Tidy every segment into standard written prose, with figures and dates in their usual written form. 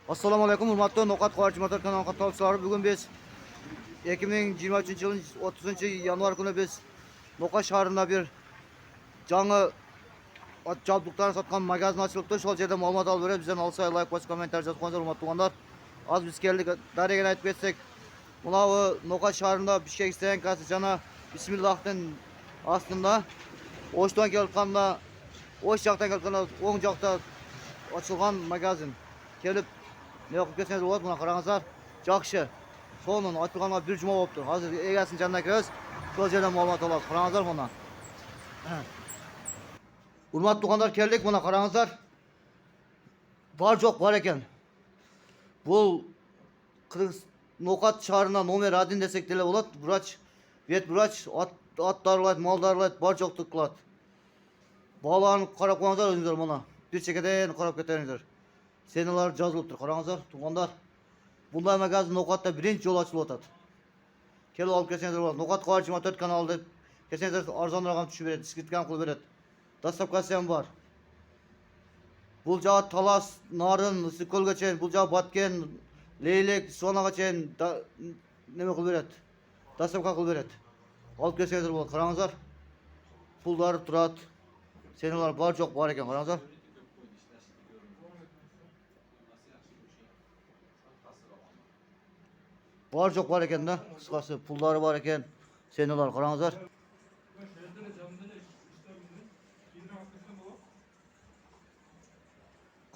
Assalamu alaykum hurmatli Nokat Qo'rchi motor kanali qatorchilari. Bugun biz 2023 yılın 30 yanvar günü biz Nokat shahrida bir yangi ot jabduqlarni sotgan magazin ochilibdi. Şol yerda ma'lumot olib berib, bizdan olsa like bosib kommentar yozib qo'yinglar hurmatli tuganlar. Az biz keldik, daragini aytib ketsek. Mana bu Nokat shahrida Bishkek stansiyasi jana bismillahdan aslında O'shdan kelganda, O'sh yoqdan kelganda o'ng yoqda ochilgan magazin. Kelib ne okuyup ketseniz болады, buna qarаңызlar. Жақсы. Sonun aytılğanlar bir cuma olubdur. Hazır egasinin janına kiresiz. Şol yerden ma'lumot olasiz. Qarаңызlar buna. Hurmatli tuğanlar keldik, buna qarаңызlar. Var жоқ var ekan. Bu Nokat shahrına nomer 1 desek dele болады. Vraç, vet vraç, at darılaydı, mal darılaydı, var жоқтық qiladi. Bağlarını qarab qo'yinglar o'zingizlar mana. Bir chekkadan qarab keteringizlar. Seneler жазылыптыр. Qarаңызlar, туғандар. Bunday magazin Nokat'ta birinchi yo'l ochilib o'tadi. Kelib olib kelsangizlar bo'ladi. Nokat Qo'rchi motor kanali deb kelsangizlar arzonroq ham tushib beradi, skidka ham qilib beradi. Dastavkasi ham bor. Bu joy Talas, Narin, Issiqko'lgacha, bu joy Batken, Leylek, Sonagacha nima qilib beradi? Dastavka qilib beradi. Olib kelsangizlar bo'ladi. Qarаңызlar. Pullari turadi. Seneler bor yo'q bor ekan, qarаңызlar. Var çok var eken de, kıskası pulları var eken, seneler qarаңызlar.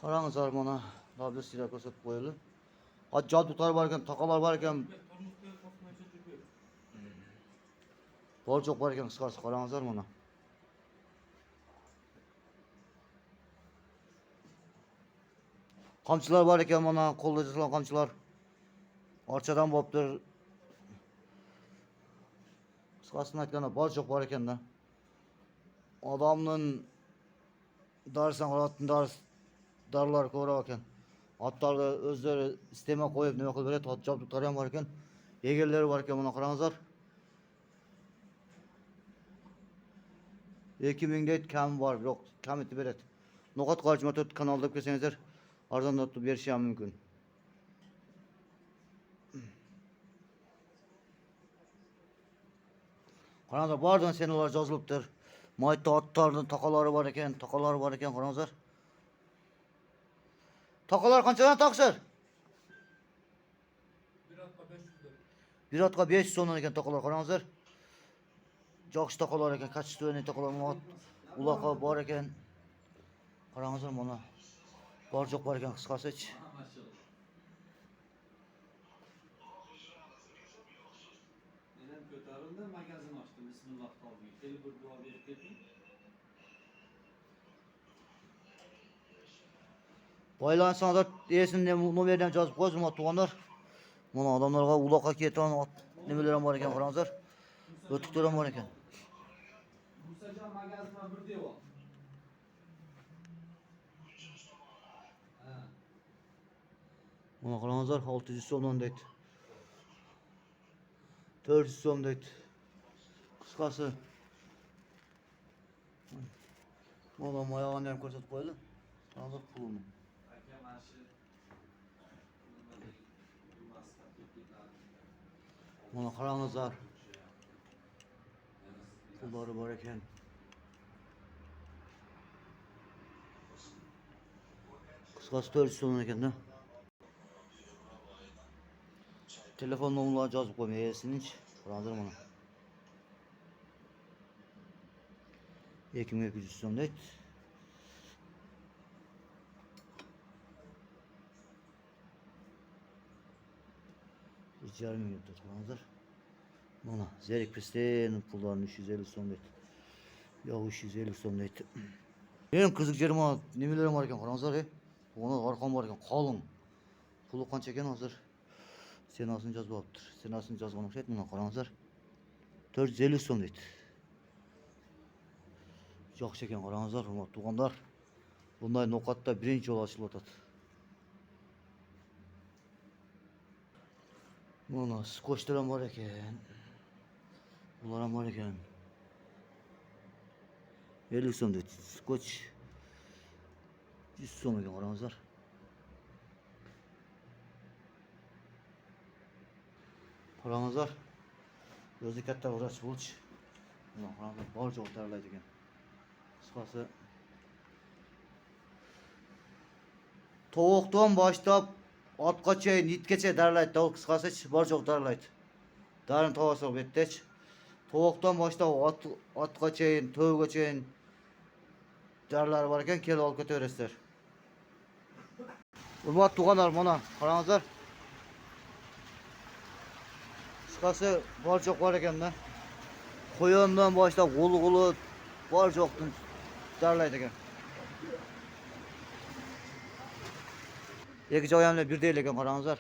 Qarаңызlar mana, daha bir silah ko'rsatib qo'yildi. Jadutlar var eken, taqalar var eken. Var çok var eken, kıskası qarаңызlar mana. Qamchilar var eken mana, qo'lda jasalgan qamchilar. Arçadan bo'libdir. Qisqasini aytganda bor yo'q bor ekanda. Odamning darsan qo'yadigan darlar ko'rib ekan. Otlarni o'zlari istema qo'yib nima qilib beradi? Ot jabduqlari ham bor ekan. Egerlari bor ekan, buni qarаңызlar. 2000 deyt kam bor, yo'q, kam etib beradi. Nokat Qo'rchi motor kanalida ko'rsangizlar, arzonroq berishi ham mumkin. Qarаңызlar, bardan seneler жазылыптыр. Maytda atlarning taqalari bor ekan, qarаңызlar. Taqalar qanchadan taqsir? Bir atqa 500 so'mdan ekan taqalar, qarаңызlar. Yaxshi taqalar ekan, kачественный taqalar, uloqa bor ekan. Qarаңызlar mana. Bor yo'q bor ekan, qisqasi. Ko'tarildi, magazin ochdim, bismillah qoldi. Kelib bir duo berib keting. Baylansanlar esini nomerdan yozib qo'ysin tuğanlar. Mana odamlarga uloqa ketgan nimalar ham bor ekan, qarаңызlar. O'tiqlar ham bor ekan. Musajon magazindan bir devor. Mana qarаңызlar, 600 so'mdan deydi. 400 so'm deydi. Qisqasi. Mana mayog'ini ham ko'rsatib qo'ydi. Hozir pulni. Mana qarаңызlar. Pullari bor ekan. Qisqasi 400 so'm ekan-da. Telefon nomerlarini yozib qo'ymaysiz. Qarаңызlar mana. 2200 so'm deydi. Yarım milyon tutmanızdır. Mana zerikpesden pullarını 350 so'm deydi. Yo'q 350 so'm deydi. Eng qiziq yerim nimalar bor ekan, qarаңызlar. Ona arqon bor ekan, qalin. Puli qancha ekan hozir? Senasini yozib olibdir. Senasini yozgan o'xshaydi, mana qarаңызlar. 450 so'm deydi. Yaxshi ekan, qarаңызlar, hurmatli tuğanlar. Bunday Nokat'ta birinchi yo'l ochilib o'tadi. Mana skochlar ham bor ekan. Bular ham bor ekan. 50 so'm deydi. Skoch 100 so'm ekan, qarаңызlar. Qarangizlar. O'zi katta vrach bo'lch. Mana qaranglar, bor joq taralaydi ekan. Qisqasi tovuqdan boshlab otgacha, nitgacha daralaydi. Tovuq qisqasi bor joq daralaydi. Darin tovasi bu yerdech. Tovuqdan boshlab otgacha, tovuqgacha daralar bor ekan, kelib olib ketaverasizlar. Hurmatli tug'anlar, mana qarangizlar. Qisqasi bor joq bor ekanda. Qo'yondan boshlab g'ulg'uli bor joqdan daralaydi ekan. Iki joyamda bir değil ekan, qarangizlar.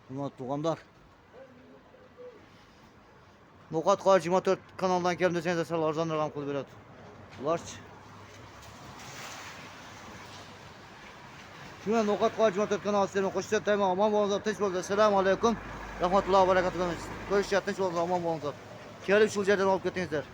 Hurmatli tug'anlar. No'qat Qo'y 24 kanaldan keldim desangiz, sizlarga arzonroq ham qilib beradi. Ularchi. Shunga No'qat Qo'y 24 kanali sizlarga qo'shib tayman. Omon bo'linglar, tinch bo'linglar. Assalomu alaykum. Rahmatullohi va barakatuh. Ko'rishga tinch bo'linglar, omon bo'linglar. Kelib shu yerdan olib ketingizlar.